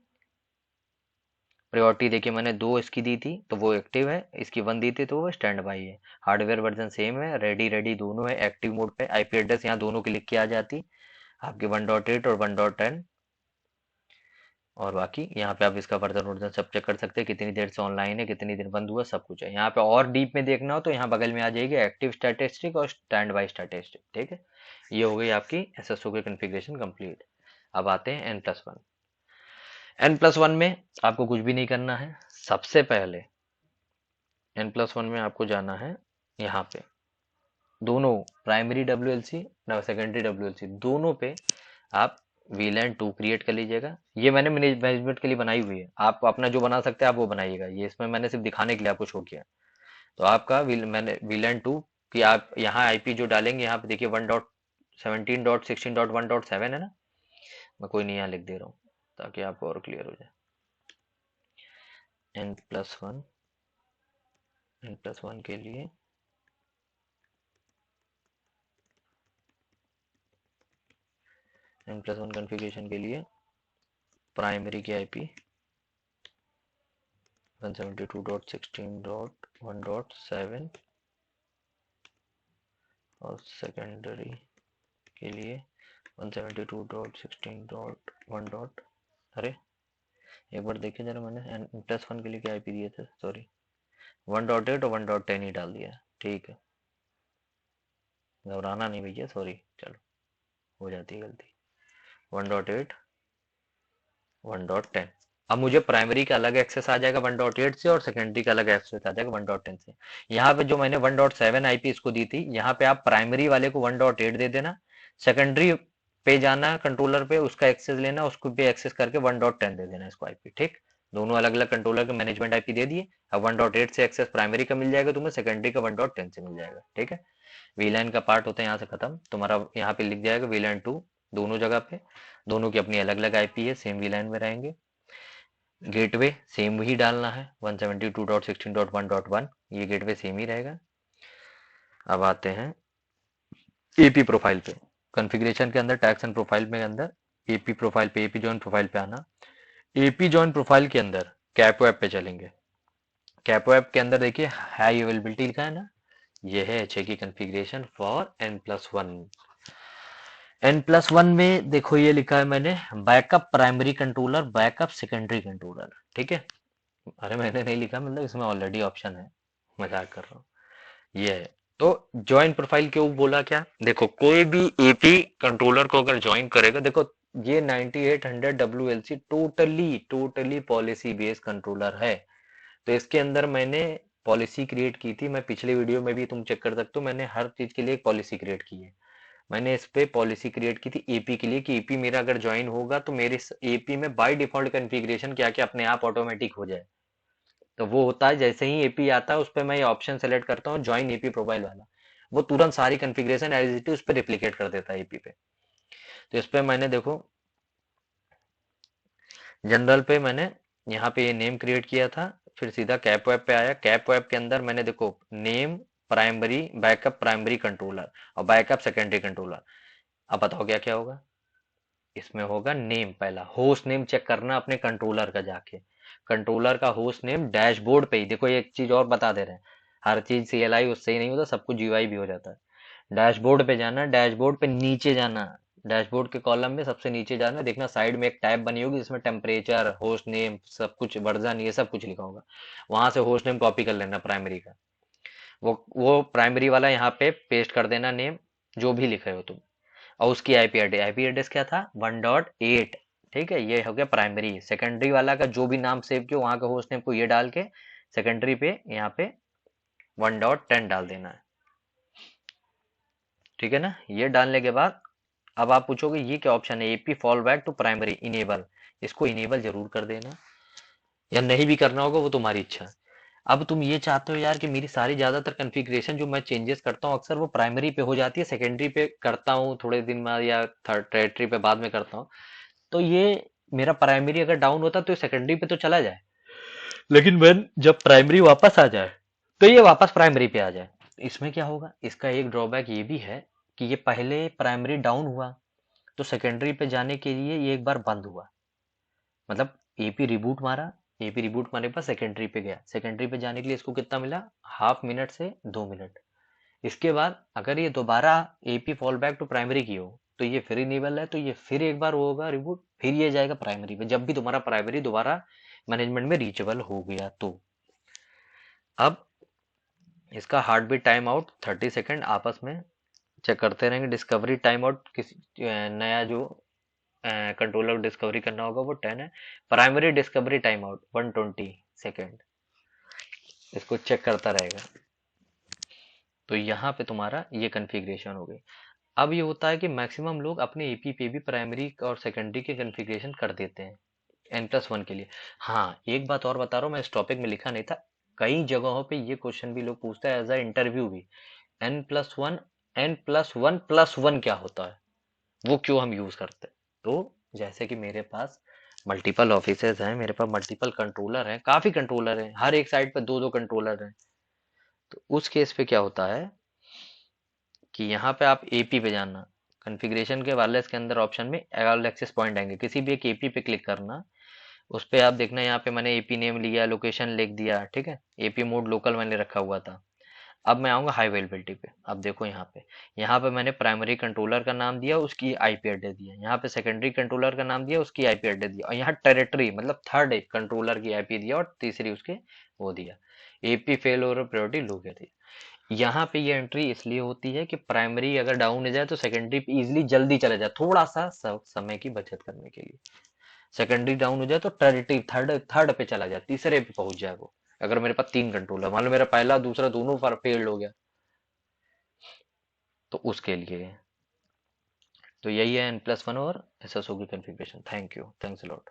प्रायोरिटी देखिए मैंने 2 इसकी दी थी तो वो एक्टिव है, इसकी 1 दी थी तो वो स्टैंड बाई है। हार्डवेयर वर्जन सेम है, रेडी रेडी दोनों है, एक्टिव मोड पे आईपी एड्रेस यहाँ दोनों की लिख के आ जाती आपके 1.8 और 1.10, और बाकी यहाँ पे आप इसका वर्जन वर्जन सब चेक कर सकते हैं, कितनी देर से ऑनलाइन है, कितनी देर बंद हुआ, सब कुछ है। यहाँ पे और डीप में देखना हो तो यहाँ बगल में आ जाएगी एक्टिव स्टैटिस्टिक और स्टैंड बाई स्टैटिस्टिक। ठीक है, ये हो गई आपकी एसएसओ की कॉन्फ़िगरेशन कंप्लीट। अब आते हैं N+1। N+1 में आपको कुछ भी नहीं करना है, सबसे पहले N+1 में आपको जाना है यहाँ पे, दोनों प्राइमरी डब्ल्यूएलसी ना सेकेंडरी डब्ल्यूएलसी दोनों पे आप VLAN 2 क्रिएट कर लीजिएगा। ये मैंने मैनेजमेंट के लिए बनाई हुई है, आप अपना जो बना सकते हैं आप वो बनाइएगा, ये इसमें मैंने सिर्फ दिखाने के लिए आपको शो किया। तो आपका मैंने VLAN 2 की आप यहाँ आईपी जो डालेंगे, यहाँ पे देखिए 1.17.16.1.7 है ना, मैं कोई नहीं यहाँ लिख दे रहा हूँ ताकि आपको और क्लियर हो जाए। N+1 के लिए N+1 कॉन्फ़िगरेशन के लिए प्राइमरी की आईपी 172.16.1.7 और सेकेंडरी के लिए 172.16.1. अरे एक बार देखिए जरा, मैंने N+1 के लिए क्या आईपी दिए थे, सॉरी 1.8 और 1.10 ही डाल दिया। ठीक है, घबराना नहीं भैया, सॉरी, चलो हो जाती है गलती। 1.8 1.10 अब मुझे प्राइमरी का अलग एक्सेस आ जाएगा 1.8 से और सेकेंडरी का अलग एक्सेस आ जाएगा 1.10 से। यहाँ पे जो मैंने 1.7 आईपी इसको दी थी, यहाँ पे आप प्राइमरी वाले को 1.8 दे देना, सेकेंडरी पे जाना कंट्रोलर पे, उसका एक्सेस लेना, उसको भी एक्सेस करके 1.10 दे देना इसको आईपी। ठीक, दोनों अलग अलग कंट्रोलर के मैनेजमेंट आईपी दे दिए। अब 1.8 से एक्सेस प्राइमरी का मिल जाएगा तुम्हें, सेकेंडरी का 1.10 से मिल जाएगा। ठीक है, वीलैन का पार्ट होता है यहाँ से खत्म, तुम्हारा यहाँ पे लिख जाएगा वीलैन 2 दोनों जगह पे, दोनों की अपनी अलग अलग आईपी है, सेम वीलैन में रहेंगे। गेटवे सेम ही डालना है, 172.16.1.1 ये गेटवे सेम ही रहेगा। अब आते हैं एपी प्रोफाइल पे, कॉन्फ़िगरेशन के अंदर टैग्स एंड प्रोफाइल में अंदर एपी प्रोफाइल पे, एपी जॉइन प्रोफाइल पे आना। एपी जॉइन प्रोफाइल के अंदर कैपो ऐप पे चलेंगे। कैपो ऐप के अंदर देखिए हाई अवेलेबिलिटी लिखा है ना, ये है एचए की कॉन्फ़िगरेशन फॉर N+1। N+1 में देखो ये लिखा है मैंने, backup primary controller, backup secondary controller. ठीक है, अरे मैंने नहीं लिखा, मतलब इसमें ऑलरेडी ऑप्शन है, मजाक कर रहा हूँ। ये है तो ज्वाइन प्रोफाइल क्यों बोला, क्या देखो कोई भी एपी कंट्रोलर को अगर ज्वाइन करेगा, देखो ये 9800 WLC totally totally policy based controller है। तो इसके अंदर मैंने पॉलिसी क्रिएट की थी, मैं पिछले वीडियो में भी तुम चेक कर सकते हो, मैंने हर चीज के लिए एक पॉलिसी क्रिएट की है। मैंने इस पे पॉलिसी क्रिएट की थी एपी के लिए कि एपी मेरा अगर ज्वाइन होगा तो मेरे एपी में बाय डिफॉल्ट कॉन्फ़िगरेशन क्या क्या अपने आप ऑटोमेटिक हो जाए। तो वो होता है जैसे ही एपी आता है उस पर मैं ये ऑप्शन सेलेक्ट करता हूँ ज्वाइन एपी प्रोफाइल वाला, वो तुरंत सारी कॉन्फ़िगरेशन एज इट इज उस पर रिप्लिकेट कर देता है एपी पे। तो इस पे मैंने देखो जनरल पे मैंने यहाँ पे ये नेम क्रिएट किया था, फिर सीधा कैप वेब पे आया। कैप वेब के अंदर मैंने देखो name primary backup primary controller और बैकअप सेकेंडरी कंट्रोलर। अब बताओ क्या क्या होगा इसमें। होगा नेम, पहला होस्ट नेम चेक करना अपने कंट्रोलर का जाके, कंट्रोलर का होस्ट नेम डैशबोर्ड पे ही देखो। एक चीज और बता दे रहे हैं, हर चीज सीएलआई उससे ही नहीं होता, सब कुछ जीयूआई भी हो जाता है। डैशबोर्ड पे जाना, डैशबोर्ड पे नीचे जाना, डैशबोर्ड के कॉलम में सबसे नीचे जाना, देखना साइड में एक टैब बनी होगी जिसमें टेम्परेचर होस्ट नेम सब कुछ वर्जन ये सब कुछ लिखा होगा, वहां से होस्ट नेम कॉपी कर लेना प्राइमरी का, वो प्राइमरी वाला यहाँ पे पेस्ट कर देना नेम जो भी लिखे हो तुम, और उसकी आईपी एड्रेस क्या था 1.8। ठीक है, ये हो गया प्राइमरी। सेकेंडरी वाला का जो भी नाम सेव किया वहां का होस्ट नेम को ये डाल के सेकेंडरी पे यहाँ पे 1.10 डाल देना है। ठीक है ना, ये डालने के बाद अब आप पूछोगे ये क्या ऑप्शन है, AP fall back to primary enable, इसको इनेबल जरूर कर देना, या नहीं भी करना होगा वो तुम्हारी इच्छा है। अब तुम ये चाहते हो यार कि मेरी सारी ज्यादातर कॉन्फ़िगरेशन जो मैं चेंजेस करता हूँ अक्सर वो प्राइमरी पे हो जाती है, सेकेंडरी पे करता हूँ थोड़े दिन बाद या थर्ड टेरिटरी पे बाद में करता हूँ, तो ये मेरा प्राइमरी अगर डाउन होता तो सेकेंडरी पे तो चला जाए, लेकिन when जब प्राइमरी वापस आ जाए तो ये वापस प्राइमरी पे आ जाए। इसमें क्या होगा, इसका एक ड्रॉबैक ये भी है कि ये पहले प्राइमरी डाउन हुआ तो सेकेंडरी पे जाने के लिए ये एक बार बंद हुआ, मतलब एपी रिबूट मारा, एपी रिबूट मारने के बाद सेकेंडरी पे गया, सेकेंडरी पे जाने के लिए इसको कितना मिला, हाफ मिनट से 2 मिनट। इसके बाद अगर ये दोबारा AP fall back to primary की हो तो ये फिर इनेबल है, तो ये फिर एक बार होगा रिबूट, फिर ये जाएगा प्राइमरी पे जब भी तुम्हारा प्राइमरी दोबारा मैनेजमेंट में रीचेबल हो गया तो। अब इसका heartbeat time out 30 second आपस में चेक करते रहेंगे। डिस्कवरी टाइम आउट किसी नया जो कंट्रोलर को डिस्कवरी करना होगा वो 10 है। Primary discovery time out 120 second, इसको चेक करता रहेगा। तो यहाँ पे तुम्हारा ये कॉन्फ़िगरेशन हो गई। अब ये होता है कि मैक्सिमम लोग अपने एपी पे भी प्राइमरी और सेकेंडरी के कॉन्फ़िगरेशन कर देते हैं N+1 के लिए। हाँ, एक बात और बता रहा हूँ, मैं इस टॉपिक में लिखा नहीं था, कई जगहों पे ये क्वेश्चन भी लोग पूछते हैं एज अ इंटरव्यू भी, N+1 N+1+1 क्या होता है, वो क्यों हम यूज करते हैं। तो जैसे कि मेरे पास मल्टीपल ऑफिसेज हैं, मेरे पास मल्टीपल कंट्रोलर हैं, काफी कंट्रोलर हैं, हर एक साइड पे दो दो कंट्रोलर हैं, तो उस केस पे क्या होता है कि यहाँ पे आप एपी पे जाना, कॉन्फ़िगरेशन के वायरलेस के अंदर ऑप्शन में ऑल एक्सेस पॉइंट आएंगे, किसी भी एक एपी पे क्लिक करना, उस पे आप देखना यहाँ पे मैंने एपी नेम लिया, लोकेशन लिख दिया, ठीक है, एपी मोड लोकल मैंने रखा हुआ था। अब मैं आऊंगा हाई अवेलेबिलिटी पे, अब देखो यहाँ पे मैंने प्राइमरी कंट्रोलर का नाम दिया, उसकी आईपी एड्रेस दिया, यहाँ पे सेकेंडरी कंट्रोलर का नाम दिया, उसकी आईपी एड्रेस दिया, और यहाँ टेरिटरी मतलब थर्ड एक कंट्रोलर की आईपी दिया और तीसरी उसके वो दिया, एपी फेल और प्रायोरिटी लो कर दिया। यहाँ पे ये एंट्री इसलिए होती है कि प्राइमरी अगर डाउन हो जाए तो सेकेंडरी पे इजिली जल्दी चला जाए, थोड़ा सा समय की बचत करने के लिए। सेकेंडरी डाउन हो जाए तो टर्टिव थर्ड थर्ड पे चला जाए, तीसरे पे पहुंच जाए वो। अगर मेरे पास 3 कंट्रोलर, मान लो मेरा पहला दूसरा दोनों फेल्ड हो गया, तो उसके लिए है। तो यही है N+1 और SSO की configuration. Thank you, thanks a lot.